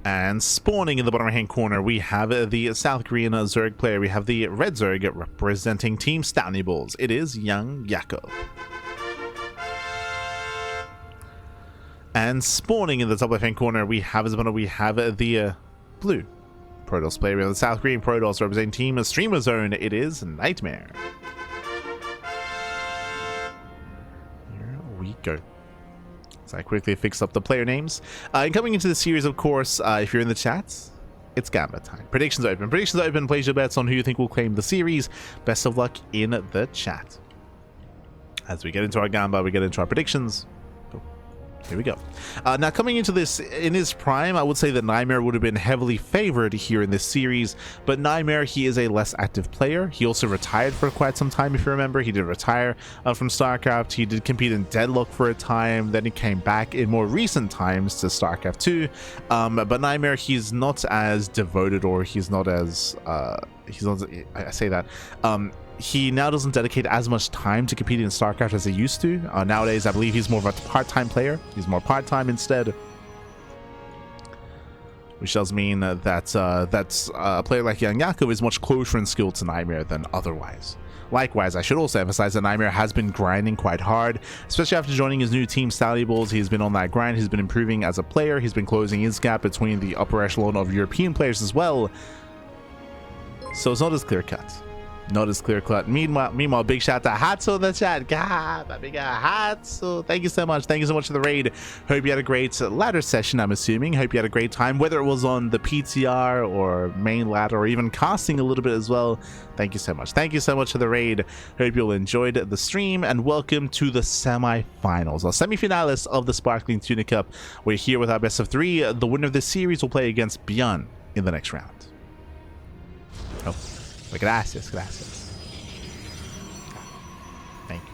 And spawning in the bottom right-hand corner, we have the South Korean Zerg player. We have the Red Zerg representing Team Stony Bulls. It is YoungYakov. And spawning in the top left-hand corner, we have the blue Protoss player. We have the South Korean Protoss representing Team Streamer Zone. It is NightMare. Here we go. I quickly fix up the player names. And coming into the series, of course, if you're in the chats, it's Gamba time. Predictions open. Predictions open. Place your bets on who you think will claim the series. Best of luck in the chat. As we get into our Gamba, we get into our predictions. Here we go. Now, coming into this, in his prime, I would say that NightMare would have been heavily favored here in this series, but NightMare, he is a less active player. He also retired for quite some time, if you remember. He did retire from StarCraft. He did compete in Deadlock for a time, then he came back in more recent times to StarCraft 2. But NightMare, he's not as devoted, or he's not as, I say that, he now doesn't dedicate as much time to competing in StarCraft as he used to. Nowadays, I believe he's more of a part-time player. He's more part-time instead. Which does mean that a player like YoungYakov is much closer in skill to NightMare than otherwise. Likewise, I should also emphasize that NightMare has been grinding quite hard, especially after joining his new team, Stony Bulls. He's been on that grind. He's been improving as a player. He's been closing his gap between the upper echelon of European players as well. So it's not as clear-cut. Not as clear-cut. Meanwhile, big shout out to Hatsu in the chat. God, my big Hatsu. Thank you so much. Thank you so much for the raid. Hope you had a great ladder session, I'm assuming. Hope you had a great time, whether it was on the PTR or main ladder or even casting a little bit as well. Thank you so much. Thank you so much for the raid. Hope you all enjoyed the stream, and welcome to the semi-finals, our semi-finalists of the Sparkling Tuna Cup. We're here with our best of 3. The winner of this series will play against Beyond in the next round. Oh. Gracias. Thank you.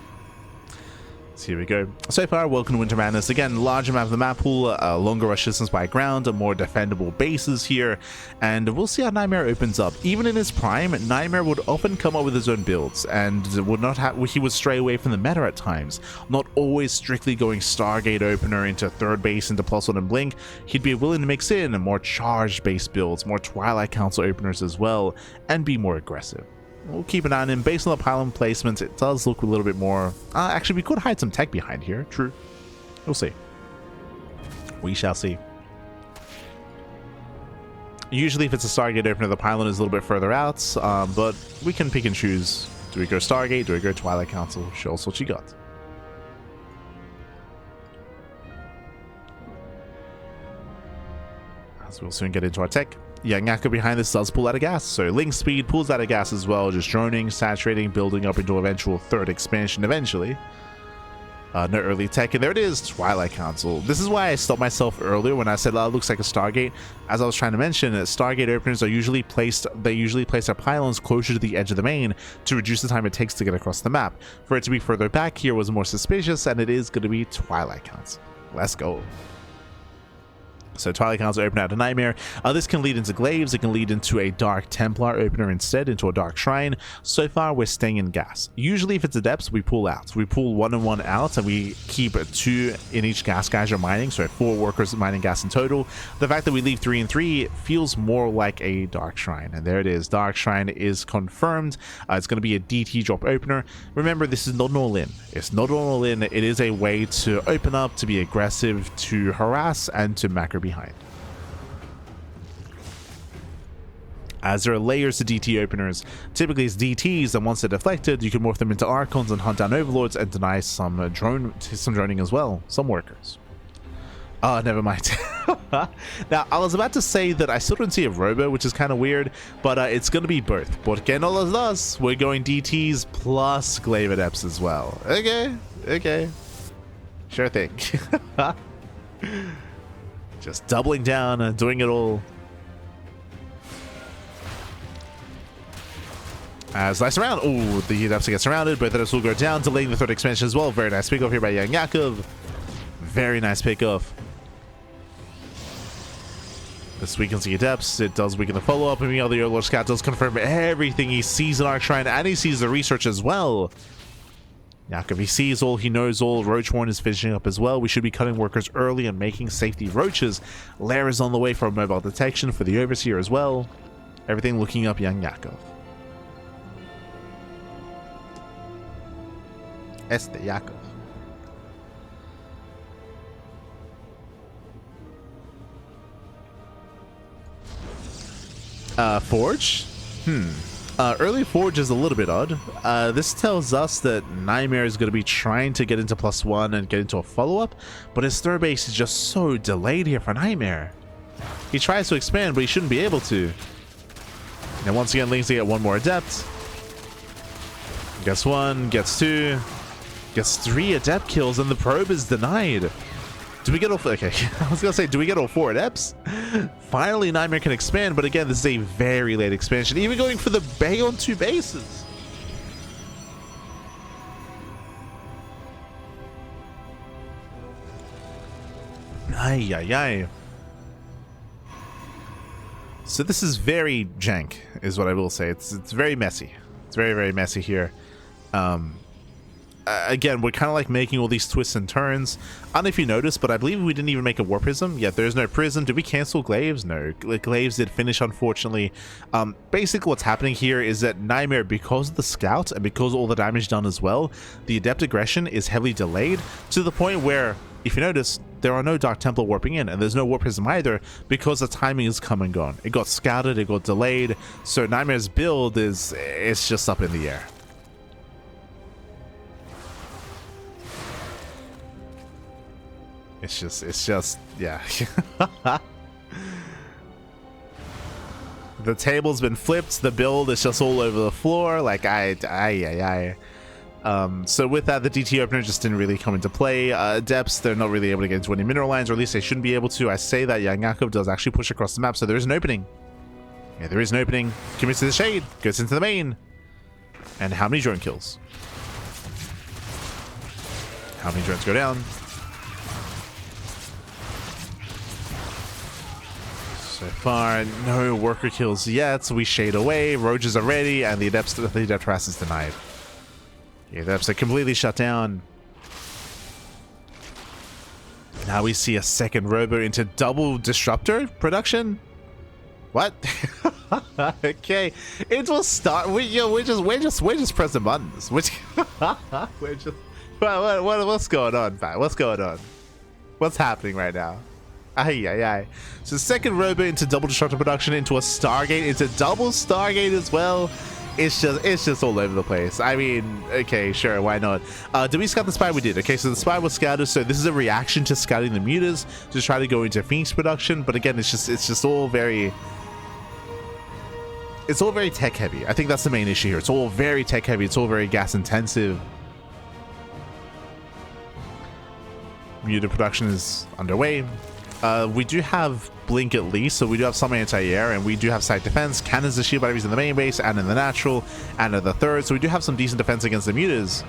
So here we go. So far, welcome to Winter Madness. Again, larger map of the map pool, longer rush distance by ground, more defendable bases here, and we'll see how NightMare opens up. Even in his prime, NightMare would often come up with his own builds, and he would stray away from the meta at times, not always strictly going Stargate opener into third base into +1 and blink. He'd be willing to mix in more charged base builds, more Twilight Council openers as well, and be more aggressive. We'll keep an eye on him. Based on the pylon placement, it does look a little bit more... actually, we could hide some tech behind here. True. We'll see. We shall see. Usually, if it's a Stargate opener, the pylon is a little bit further out, but we can pick and choose. Do we go Stargate? Do we go Twilight Council? Show us what you got. As we'll soon get into our tech. YoungYakov behind this does pull out of gas, so Link Speed pulls out of gas as well, just droning, saturating, building up into eventual third expansion eventually. No early tech, and there it is, Twilight Council. This is why I stopped myself earlier when I said, it looks like a Stargate. As I was trying to mention, Stargate openers are usually placed, they usually place their pylons closer to the edge of the main to reduce the time it takes to get across the map. For it to be further back here was more suspicious, and it is going to be Twilight Council. Let's go. So Twilight Council open out a NightMare. This can lead into Glaives. It can lead into a Dark Templar opener instead, into a Dark Shrine. So far, we're staying in gas. Usually, if it's Adepts, we pull out. We pull 1 and 1 out, and we keep 2 in each gas geyser mining. So 4 workers mining gas in total. The fact that we leave 3 and 3 feels more like a Dark Shrine. And there it is. Dark Shrine is confirmed. It's going to be a DT drop opener. Remember, this is not an all-in. It's not an all-in. It is a way to open up, to be aggressive, to harass, and to macro behind. As there are layers to DT openers, typically it's DTs, and once they're deflected, you can morph them into Archons and hunt down Overlords and deny some droning as well, some workers. Never mind. Now, I was about to say that I still don't see a Robo, which is kind of weird, but it's going to be both. Porque no los dos? We're going DTs plus Glaive Adepts as well. Okay. Sure thing. Just doubling down, doing it all. As nice around. Oh, the Adepts get surrounded. Both Adepts will go down, delaying the third expansion as well. Very nice pickoff here by YoungYakov. Very nice pickoff. This weakens the Adepts. It does weaken the follow-up. And meanwhile, the Overlord Scout does confirm everything. He sees an Arc Shrine and he sees the research as well. Yakov, he sees all, he knows all. Roach Warren is finishing up as well. We should be cutting workers early and making safety roaches. Lair is on the way for mobile detection for the Overseer as well. Everything looking up YoungYakov. Yakov. Forge? Early Forge is a little bit odd. This tells us that NightMare is going to be trying to get into +1 and get into a follow-up, but his third base is just so delayed here for NightMare. He tries to expand, but he shouldn't be able to. And once again, Lings to get one more Adept. Gets 1, gets 2, gets 3 Adept kills, and the probe is denied. Do we get all... Okay, I was going to say, do we get all 4 Adepts? Finally, NightMare can expand, but again, this is a very late expansion. Even going for the Bay on 2 bases. Ay, ay, ay. So this is very jank, is what I will say. It's very messy. It's very, very messy here. Again, we're kind of like making all these twists and turns. I don't know if you noticed, but I believe we didn't even make a War Prism. Yeah, there's no Prism. Did we cancel Glaives? No. Glaives did finish, unfortunately. Basically, what's happening here is that NightMare, because of the Scout and because of all the damage done as well, the Adept Aggression is heavily delayed to the point where, if you notice, there are no Dark Templar warping in, and there's no War Prism either because the timing is come and gone. It got scouted, it got delayed, so NightMare's build it's just up in the air. It's just, yeah. The table's been flipped. The build is just all over the floor. Like, so with that, the DT opener just didn't really come into play. Depths, they're not really able to get into any mineral lines, or at least they shouldn't be able to. I say that YoungYakov does actually push across the map, so there is an opening. Yeah, there is an opening. Commits to the shade, goes into the main. And how many drone kills? How many drones go down? So far, no worker kills yet, so we shade away. Roaches are ready, and the Adept Harass is denied. Yeah, the Adepts are completely shut down. Now we see a second Robo into double Disruptor production. What? Okay, it will start. We're just pressing buttons. We're just. What's going on, Pat? What's going on? What's happening right now? Ay. So second Robo into double Disruptor production, into a Stargate, into double Stargate as well. It's just all over the place. I mean, okay, sure, why not? Did we scout the spy? We did. Okay, so the spy was scouted, so this is a reaction to scouting the mutas to try to go into Phoenix production, but again, it's just all very tech heavy. I think that's the main issue here. It's all very tech heavy, it's all very gas intensive. Muta production is underway. We do have Blink at least, so we do have some anti-air, and we do have side defense. Cannons and shield batteries in the main base, and in the natural, and in the third, so we do have some decent defense against the mutas.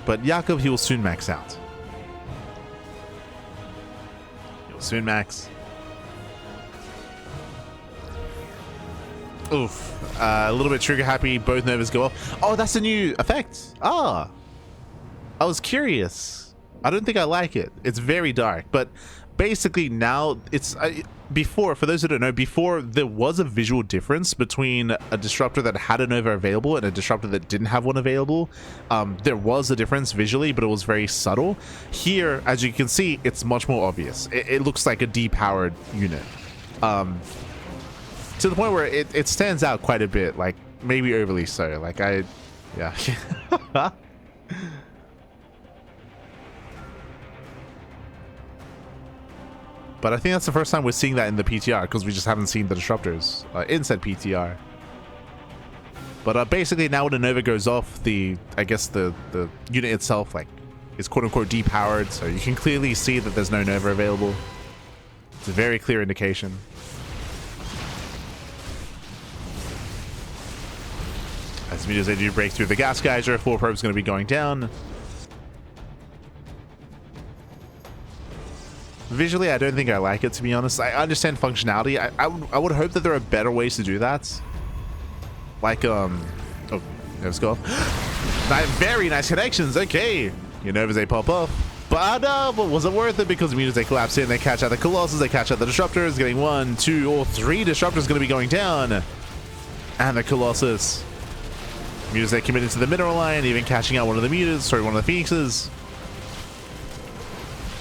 But Yakov, he will soon max out. He will soon max. Oof. A little bit trigger happy, both Novas go off. Oh, that's a new effect. Ah. I was curious. I don't think I like it. It's very dark, but basically now it's before, for those who don't know, before there was a visual difference between a disruptor that had a Nova available and a disruptor that didn't have one available. There was a difference visually, but it was very subtle. Here, as you can see, it's much more obvious. It looks like a depowered unit, to the point where it stands out quite a bit, like maybe overly so. Like yeah. But I think that's the first time we're seeing that in the PTR, because we just haven't seen the disruptors in said PTR. But basically now when a Nova goes off, I guess the unit itself is quote unquote depowered, so you can clearly see that there's no Nova available. It's a very clear indication. As soon as they do break through the gas geyser, 4 probes going to be going down. Visually, I don't think I like it, to be honest. I understand functionality. I would hope that there are better ways to do that. Like, oh, let's go. Very nice connections. Okay. You know, they pop up. But was it worth it? Because immediately they collapse in, they catch out the Colossus, they catch out the Disruptors, getting 1, 2, or 3 Disruptors going to be going down. And the Colossus. Mutas they committed to the mineral line, even catching out one of the Mutas, sorry, one of the Phoenixes.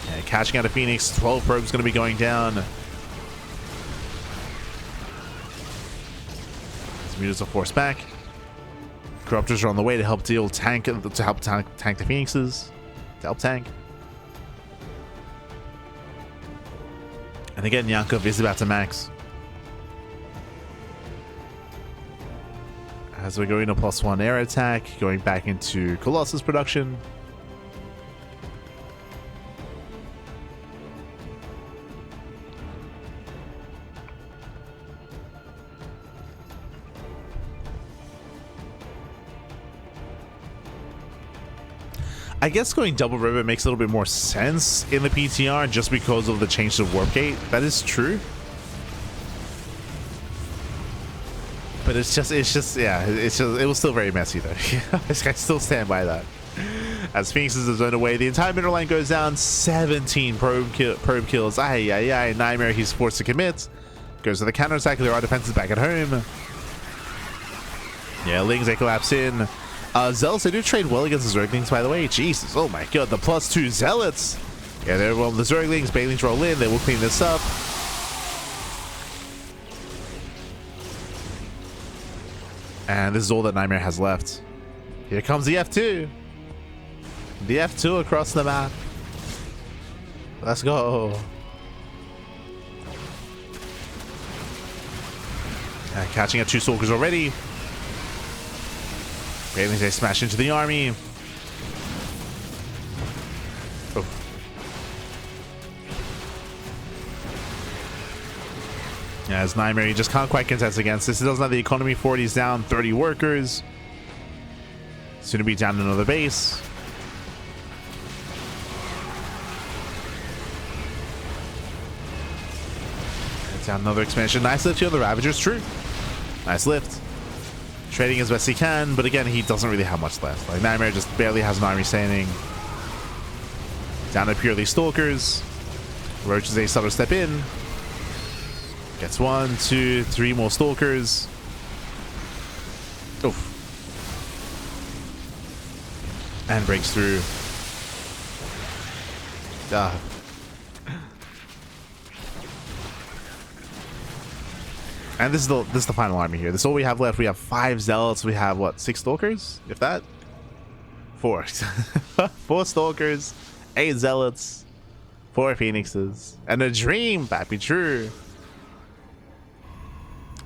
Yeah, catching out a Phoenix, 12 probes going to be going down. These Mutas are forced back. Corruptors are on the way to help tank the Phoenixes. To help tank. And again, Yakov is about to max. As we're going to +1 air attack, going back into Colossus production. I guess going double ribbon makes a little bit more sense in the PTR just because of the change to warp gate. That is true. But it was still very messy though. I still stand by that. As Phoenixes are zoned away, the entire middle line goes down. 17 probe kills. NightMare, he's forced to commit. Goes to the counterattack. There are defenses back at home. Yeah, Lings, they collapse in. Zealots, they do trade well against the Zerglings, by the way. Jesus, oh my god, the +2 Zealots. Yeah, the Zerglings, Banelings roll in. They will clean this up. And this is all that NightMare has left. Here comes the F2. The F2 across the map. Let's go. Catching up 2 Stalkers already. Banelings, they smash into the army. Oh. Yeah, as NightMare, he just can't quite contest against this. He doesn't have the economy for it. He's down 30 workers. Soon to be down another base. And down another expansion. Nice lift here on the Ravagers. True. Nice lift. Trading as best he can, but again, he doesn't really have much left. Like, NightMare just barely has an army standing. Down to purely Stalkers. Roaches, they start to step in. Gets 1, 2, 3 more Stalkers. Oof. And breaks through. And this is the final army here. This is all we have left. We have 5 Zealots. We have what, 6 Stalkers? If that? 4. 4 Stalkers, 8 Zealots, 4 Phoenixes, and a Dream. That be true.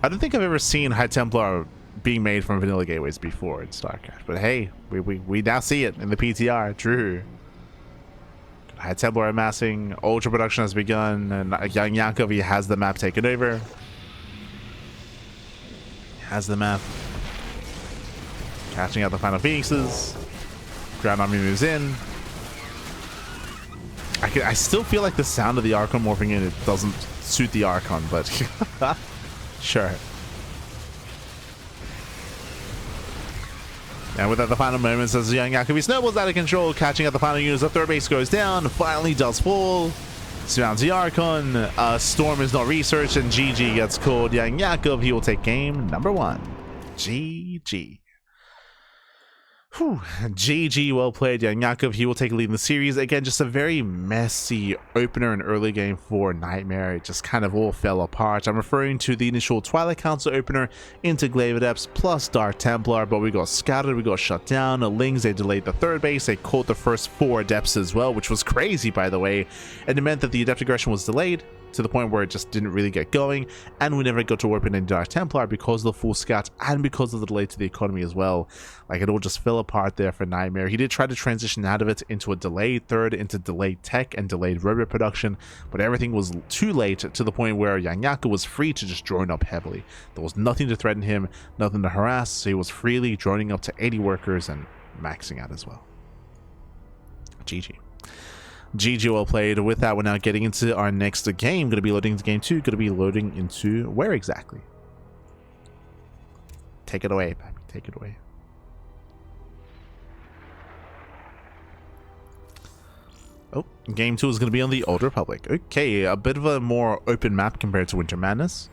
I don't think I've ever seen High Templar being made from vanilla gateways before in StarCraft, but hey, we now see it in the PTR. True. High Templar amassing, Ultra production has begun, and YoungYakov, he has the map taken over. Has the map. Catching out the final Phoenixes. Ground army moves in. I still feel like the sound of the Archon morphing in, it doesn't suit the Archon, but sure. And with that, the final moments as YoungYakov, he snowballs out of control, catching out the final units. The third base goes down, finally does fall. Surrounds the Archon. Storm is not researched, and GG gets called. YoungYakov, he will take game number 1. GG. Whew. GG, well played. YoungYakov, he will take a lead in the series. Again, just a very messy opener and early game for NightMare. It just kind of all fell apart. I'm referring to the initial Twilight Council opener into Glaive Adepts plus Dark Templar, but we got scouted, we got shut down. The Lings, they delayed the third base. They caught the first 4 Adepts as well, which was crazy, by the way. And it meant that the Adept aggression was delayed to the point where it just didn't really get going, and we never got to open in Dark Templar because of the full scout and because of the delay to the economy as well. Like, it all just fell apart there for NightMare. He did try to transition out of it into a delayed third, into delayed tech and delayed robot production, but everything was too late to the point where YoungYakov was free to just drone up heavily. There was nothing to threaten him, nothing to harass, so he was freely droning up to 80 workers and maxing out as well. GG. GG, well played. With that, we're now getting into our next game. Going to be loading into game 2. Going to be loading into where exactly? Take it away, Pappy. Take it away. Oh, game 2 is going to be on the Old Republic. Okay, a bit of a more open map compared to Winter Madness.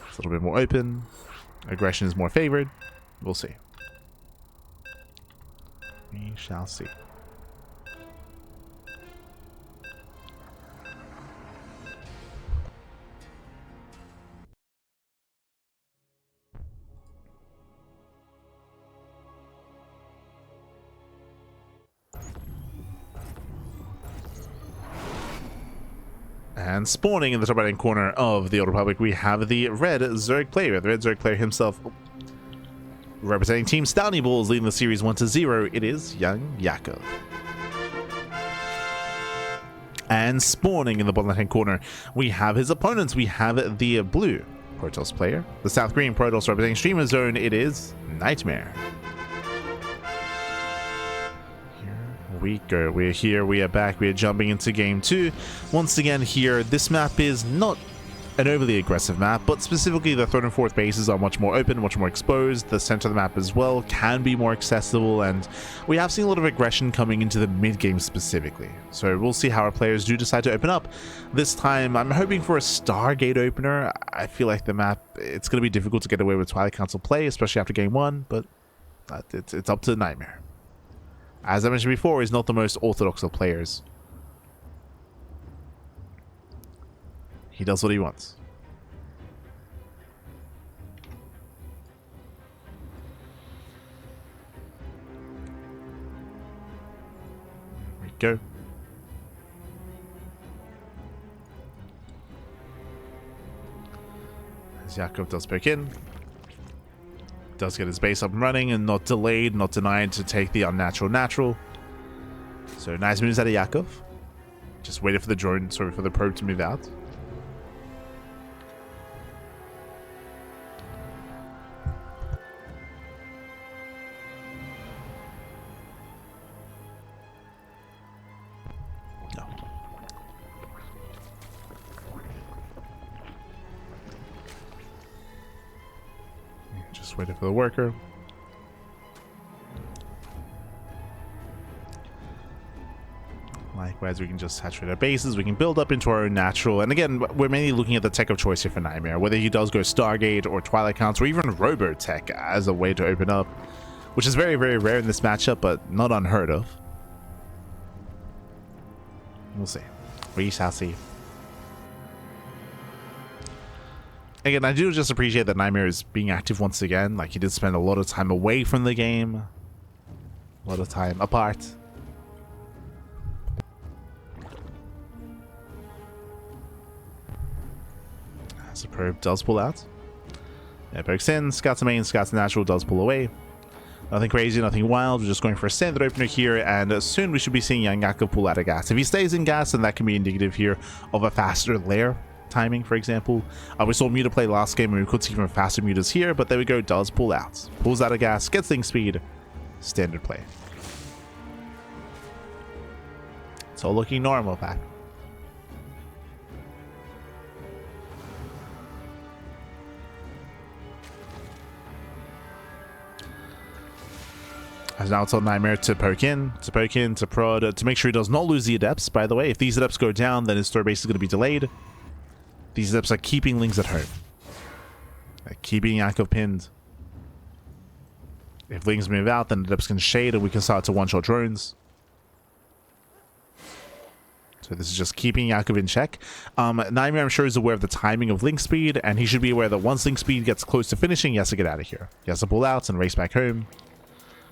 It's a little bit more open. Aggression is more favored. We'll see. We shall see. And spawning in the top right-hand corner of the Old Republic, we have the red Zerg player. The red Zerg player himself, representing Team Stouty Bulls, leading the series 1-0. It is YoungYakov. And spawning in the bottom left-hand corner, we have his opponents. We have the blue Protoss player. The South Green Protoss representing Streamer Zone. It is NightMare. We go. We're here. We are back. We are jumping into game 2. Once again here, this map is not an overly aggressive map, but specifically the third and fourth bases are much more open, much more exposed. The center of the map as well can be more accessible, and we have seen a lot of aggression coming into the mid game specifically. So we'll see how our players do decide to open up. This time, I'm hoping for a Stargate opener. I feel like the map, it's going to be difficult to get away with Twilight Council play, especially after game 1, but it's up to NightMare. As I mentioned before, he's not the most orthodox of players. He does what he wants. There we go. As Yakov does poke in. Does get his base up and running and not delayed, not denied to take the unnatural natural. So nice moves out of Yakov. Just waited for the drone, sorry, for the probe to move out. No. Just waited for the worker. Likewise, we can just saturate our bases, we can build up into our own natural, and again, we're mainly looking at the tech of choice here for NightMare, whether he does go Stargate or Twilight Council or even Robotech as a way to open up, which is very, very rare in this matchup, but not unheard of. We'll see. We shall see. Again, I do just appreciate that NightMare is being active once again. Like, he did spend a lot of time away from the game, a lot of time apart. As the probe does pull out. Yeah, pokes in, scouts the main, scouts the natural, does pull away. Nothing crazy, nothing wild. We're just going for a standard opener here, and soon we should be seeing YoungYakov pull out of gas. If he stays in gas, then that can be indicative here of a faster lair timing, for example. We saw Muta play last game, and we could see even faster Mutas here, but there we go, does pull out. Pulls out of gas, gets thing speed, standard play. It's all looking normal, Pack. As now it's on NightMare to poke in, to prod, to make sure he does not lose the adepts. By the way, if these adepts go down, then his third base is going to be delayed. These adepts are keeping Lings at home. They're keeping Yakov pinned. If Lings move out, then adepts can shade and we can start to one-shot drones. So this is just keeping Yakov in check. NightMare, I'm sure, is aware of the timing of Link speed, and he should be aware that once Link speed gets close to finishing, he has to get out of here. He has to pull out and race back home.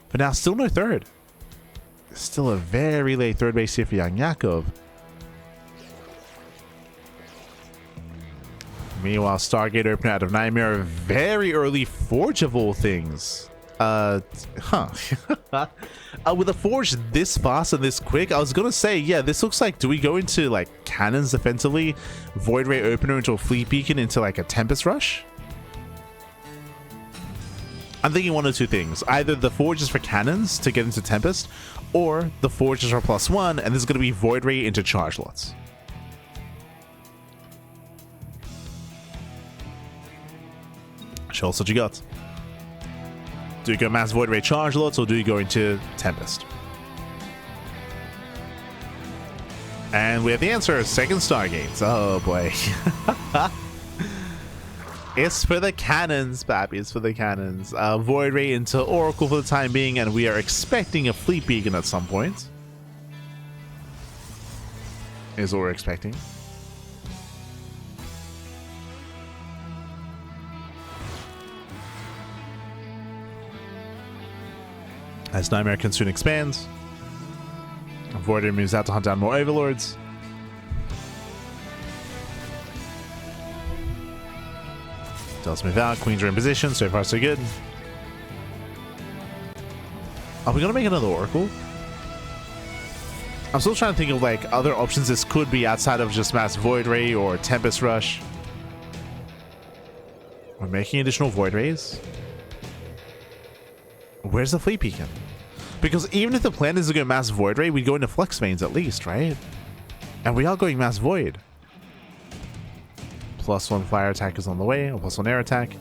But now, still no third. Still a very late third base here for YoungYakov. Meanwhile, Stargate opener out of NightMare. Very early Forge of all things. With a Forge this fast and this quick, I was gonna say, yeah, this looks like, do we go into like cannons defensively? Void Ray opener into a Fleet Beacon into like a Tempest Rush? I'm thinking one of two things. Either the Forge is for cannons to get into Tempest, or the Forge is for +1, and this is going to be Void Ray into charge lots. Show us what you got. Do you go Mass Void Ray Charge Lots, or do you go into Tempest? And we have the answer, second Stargates. Oh boy. It's for the cannons, Pappy. It's for the cannons. Void Ray into Oracle for the time being, and we are expecting a Fleet Beacon at some point. Is what we're expecting. As NightMare can soon expand. Void Ray moves out to hunt down more Overlords. Does move out. Queens are in position. So far, so good. Are we going to make another Oracle? I'm still trying to think of like other options this could be outside of just Mass Void Ray or Tempest Rush. We're making additional Void Rays. Where's the Fleet Beacon? Because even if the plan is to go Mass Void Ray, we'd go into Flux Veins at least, right? And we are going Mass Void. +1 fire attack is on the way, or +1 air attack.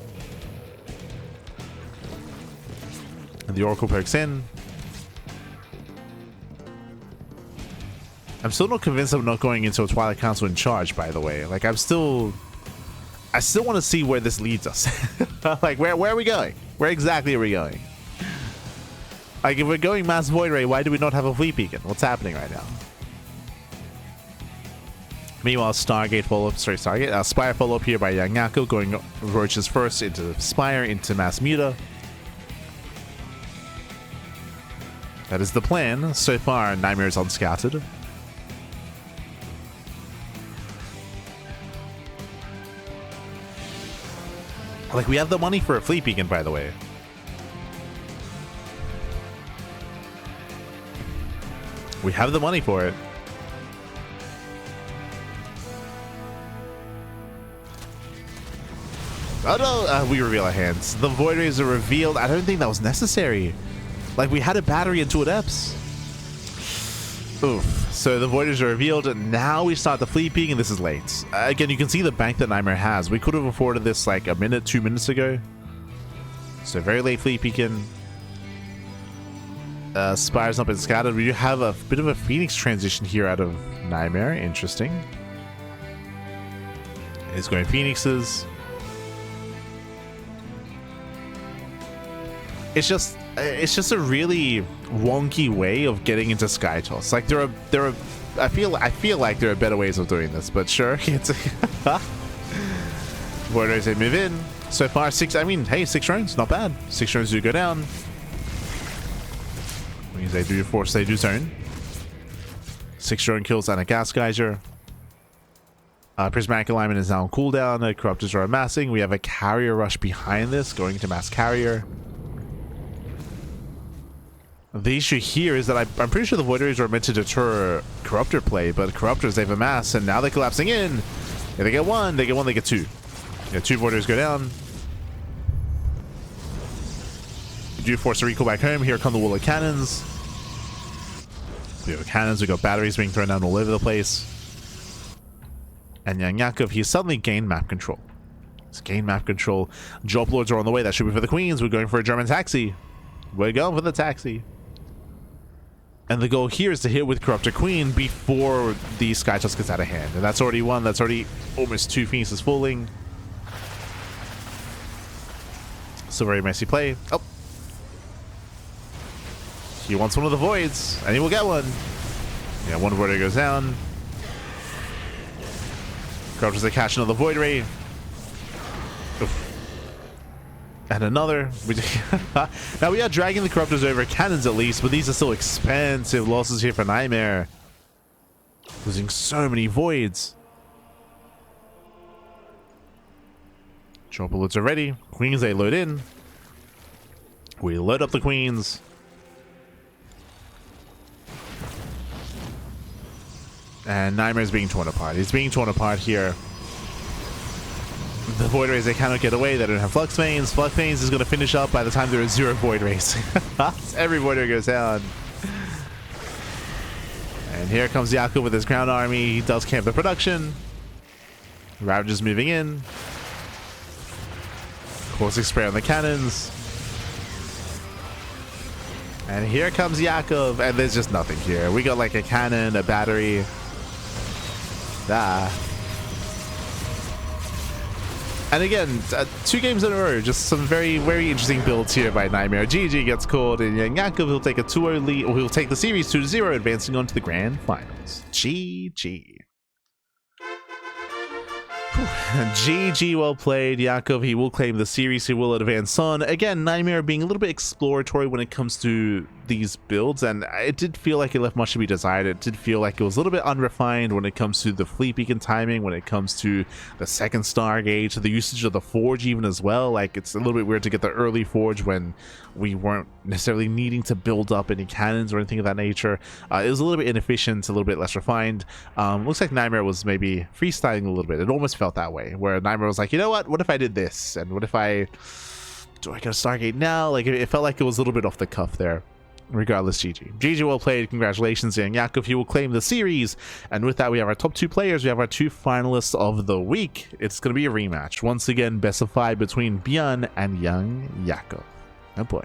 And the Oracle perks in. I'm still not convinced of not going into a Twilight Council in charge, by the way. Like, I still want to see where this leads us. Like, where are we going? Where exactly are we going? Like, if we're going Mass Void Ray, why do we not have a Fleet Beacon? What's happening right now? Meanwhile, Spire follow-up here by YoungYakov, going Roaches first into Spire, into Mass Muta. That is the plan. So far, NightMare is unscouted. Like, we have the money for a Fleet Beacon, by the way. We have the money for it. Oh no, we reveal our hands. The Void Rays are revealed. I don't think that was necessary. Like, we had a battery and 2 adepts. Oof. So the Void Rays are revealed, and now we start the Fleet Beacon, and this is late. Again, you can see the bank that NightMare has. We could have afforded this like a minute, 2 minutes ago. So very late Fleet Beacon. Spire's not been scattered. We do have a bit of a Phoenix transition here out of NightMare. Interesting. It's going Phoenixes. It's just a really wonky way of getting into Sky Toss. Like, I feel like there are better ways of doing this, but sure. It's Void Rays, they move in. So far, 6. I mean, hey, 6 drones, not bad. 6 drones do go down. Means they do force, they do zone. 6 drone kills and a gas geyser. Prismatic alignment is now on cooldown. Corruptors are amassing. We have a carrier rush behind this, going to mass carrier. The issue here is that I'm pretty sure the Void Rays are meant to deter Corruptor play, but Corruptors, they've amassed, and now they're collapsing in. If they get 1, they get 2. Yeah, 2 Void Rays go down. We do force a recall back home. Here come the wall of cannons. We have cannons, we got batteries being thrown down all over the place. And YoungYakov, he's suddenly gained map control. He's gained map control. Job Lords are on the way. That should be for the Queens. We're going for a German taxi. We're going for the taxi. And the goal here is to hit with Corruptor Queen before the Sky Tusk gets out of hand. And that's already 1. That's already almost 2 Phoenixes falling. So very messy play. Oh. He wants one of the Voids, and he will get one. Yeah, 1 Void Ray goes down. Corruptors, they catch another Void Ray. Oof. And another. Now we are dragging the Corruptors over cannons at least, but these are still expensive losses here for NightMare. Losing so many Voids. Drop bullets are ready. Queens, they load in. We load up the Queens. And NightMare is being torn apart. He's being torn apart here. The Void Rays, they cannot get away. They don't have Flux Veins. Flux Veins is going to finish up by the time there are 0 Void Rays. Every Void Ray goes down. And here comes Yakov with his ground army. He does camp the production. Ravagers moving in. Caustic spray on the cannons. And here comes Yakov, and there's just nothing here. We got like a cannon, a battery. And again, 2 games in a row, just some very, very interesting builds here by NightMare. GG gets called, and YoungYakov will take a 2-0 lead, or he'll take the series 2-0, advancing on to the grand finals. GG. GG, well played, Yakov. He will claim the series. He will advance on. Again, NightMare being a little bit exploratory when it comes to these builds, and it did feel like it left much to be desired. It did feel like it was a little bit unrefined when it comes to the fleet beacon timing, when it comes to the second star gauge, the usage of the forge even as well. Like, it's a little bit weird to get the early forge when we weren't necessarily needing to build up any cannons or anything of that nature. It was a little bit inefficient, a little bit less refined. Looks like NightMare was maybe freestyling a little bit. It almost felt that way, where NightMare was like, you know what if I did this, and what if I get a Stargate now? Like, it felt like it was a little bit off the cuff there. Regardless, GG, well played. Congratulations, YoungYakov. You will claim the series. And with that, we have our top 2 players. We have our 2 finalists of the week. It's going to be a rematch once again, best of 5 between Bjorn and YoungYakov. Oh boy.